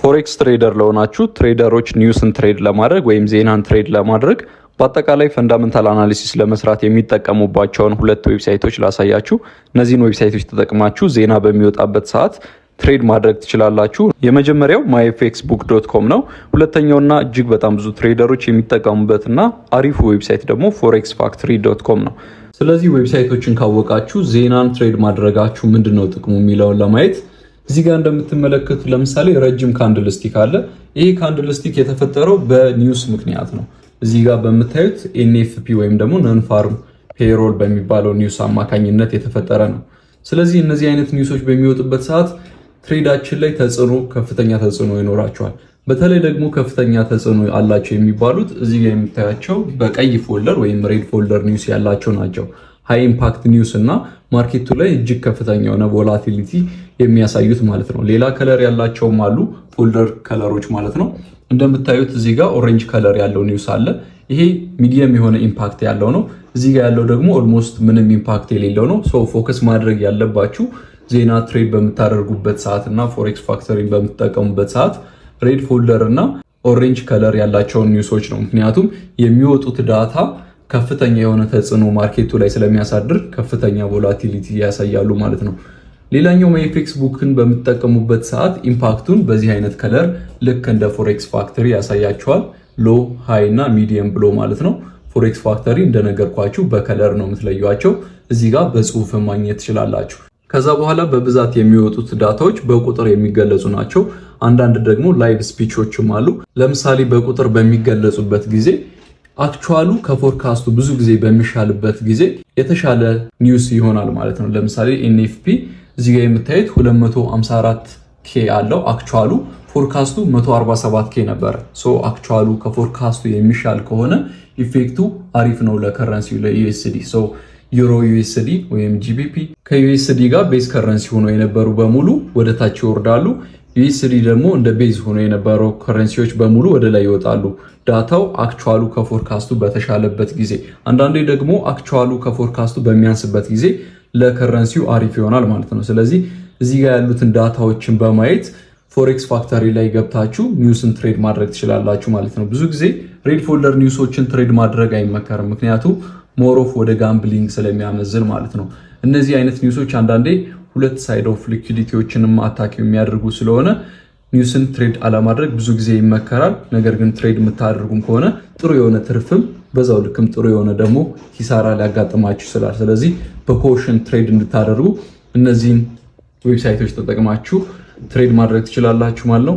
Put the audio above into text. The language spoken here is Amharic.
ፎሬክስ ትሬደር ለሆናችሁ ትሬደሮች ኒውስን ትሬድ ለማድረግ ወይም ዜናን ትሬድ ለማድረግ በአጠቃላይ ፈንዳመንታል አናሊሲስ ለመስራት የሚጠቀሙባቸውን ሁለት ዌብሳይቶች ላሳያችሁ። እነዚህን ዌብሳይቶች ተጠቅማችሁ ዜና በሚወጣበት ሰዓት ትሬድ ማድረግ ትችላላችሁ። የመጀመሪያው myfxbook.com ነው። ሁለተኛውና እጅግ በጣም ብዙ ትሬደሮች የሚጠቀሙበትና አሪፉ ዌብሳይት ደግሞ forexfactory.com ነው። ስለዚህ ዌብሳይቶችን ካወቃችሁ ዜናን ትሬድ ማድረጋችሁ ምንድነው ጥቅሙ የሚለውን ለማየት እዚህ ጋር እንደምትመለከቱት ለምሳሌ ረጅም ካንድል ስቲክ አለ። ይሄ ካንድል ስቲክ የተፈጠረው በኒውስ ምክንያት ነው። እዚህ ጋር በምታዩት NFP ወይም ደግሞ ነን ፋርም ፔሮል በሚባለው ኒውስ አማካኝነት የተፈጠረ ነው። ስለዚህ እነዚህ አይነት ኒውሶች በሚወጡበት ሰዓት ትሬዳችን ላይ ከፍተኛ ተጽዕኖ ይኖራቸዋል። በተለይ ደግሞ ከፍተኛ ተጽዕኖ አላቸው የሚባሉት እዚህ ጋር የምታያቸው በቀይ ፎልደር ወይም ሬድ ፎልደር ኒውስ ያላቸው ናቸው። ሃይ ኢምፓክት ኒውስ እና ማርኬቱ ላይ እጅግ ከፍተኛ የሆነ ቮላቲሊቲ የሚያሳዩት ማለት ነው። ሌላ ከለር ያላቸውም አሉ፣ ፎልደር ከለሮች ማለት ነው። እንደምታዩት እዚህ ጋር ኦሬንጅ ከለር ያለው ኒውስ አለ። ይሄ ሚዲየም የሆነ ኢምፓክት ያለው ነው። እዚህ ጋር ያለው ደግሞ ኦልሞስት ምንም ኢምፓክት የሌለው ነው። ሶ ፎከስ ማድረግ ያለባችሁ ዜና ትሬድ በምታደርጉበት ሰዓት እና ፎሬክስ ፋክተሪን በምትጠቀሙበት ሰዓት ሬድ ፎልደር እና ኦሬንጅ ከለር ያላቸውን ኒውሶች ነው። ምክንያቱም የሚወጡት ዳታ ከፍተኛ የሆነ ተጽዕኖ ማርኬቱ ላይ ስለሚያሳድር ከፍተኛ ቮላቲሊቲ ያሳያሉ ማለት ነው። ሌላኛው ማይፌክስ ቡክን በምትጠቀሙበት ሰዓት ኢምፓክቱን በዚህ አይነት ከለር ልክ እንደ ፎሬክስ ፋክተሪ ያሳያቸዋል። ሎ፣ ሃይ እና ሚዲየም ብሎ ማለት ነው። ፎሬክስ ፋክተሪ እንደነገርኳችሁ በከለር ነው የምትለዩዋቸው። እዚህ ጋር በጽሁፍ ማግኘት ትችላላችሁ። ከዛ በኋላ በብዛት የሚወጡት ዳታዎች በቁጥር የሚገለጹ ናቸው። አንዳንድ ደግሞ ላይቭ ስፒቾችም አሉ። ለምሳሌ በቁጥር በሚገለጹበት ጊዜ አክቹዋሉ ከፎርካስቱ ብዙ ጊዜ በሚሻልበት ጊዜ የተሻለ ኒውስ ይሆናል ማለት ነው። ለምሳሌ NFP እዚህ ጋር የምታዩት 254K አለው። አክቹዋሉ ፎርካስቱ 147K ነበረ። ሶ አክቹዋሉ ከፎርካስቱ የሚሻል ከሆነ ኢፌክቱ አሪፍ ነው ለከረንሲው ለUSD። ሶ ዩሮ USD ወይም GBP ከUSD ጋር ቤዝ ከረንሲ ሆኖ የነበሩ በሙሉ ወደ ታች ይወርዳሉ። USD ደግሞ እንደ ቤዝ ሆኖ የነበረው ከረንሲዎች በሙሉ ወደ ላይ ይወጣሉ። ዳታው አክቹዋሉ ከፎርካስቱ በተሻለበት ጊዜ፣ አንዳንዴ ደግሞ አክቹዋሉ ከፎርካስቱ በሚያንስበት ጊዜ ለከረንሲው አሪፍ ይሆናል ማለት ነው። ስለዚህ እዚህ ጋር ያሉትን ዳታዎችን በማየት ፎሬክስ ፋክተሪ ላይ ገብታችሁ ኒውስን ትሬድ ማድረግ ትችላላችሁ ማለት ነው። ብዙ ጊዜ ሬድ ፎልደር ኒውሶችን ትሬድ ማድረግ አይመከርም፣ ምክንያቱም ሞሮፍ ወደ ጋምብሊንግ ስለሚያመዝን ማለት ነው። እነዚህ አይነት ኒውሶች አንዳንዴ ሁለት ሳይድ ኦፍ ሊኩዊዲቲዎችንም አታክ የሚያደርጉ ስለሆነ ኒውስን ትሬድ አለማድረግ ብዙ ጊዜ ይመከራል። ነገር ግን ትሬድ የምታደርጉም ከሆነ ጥሩ የሆነ ትርፍም በዛው ልክም ጥሩ የሆነ ደግሞ ኪሳራ ሊያጋጥማችሁ ይችላል። ስለዚህ በኮሽን ትሬድ እንድታደርጉ እነዚህን ዌብሳይቶች ተጠቅማችሁ ትሬድ ማድረግ ትችላላችሁ ማለት ነው።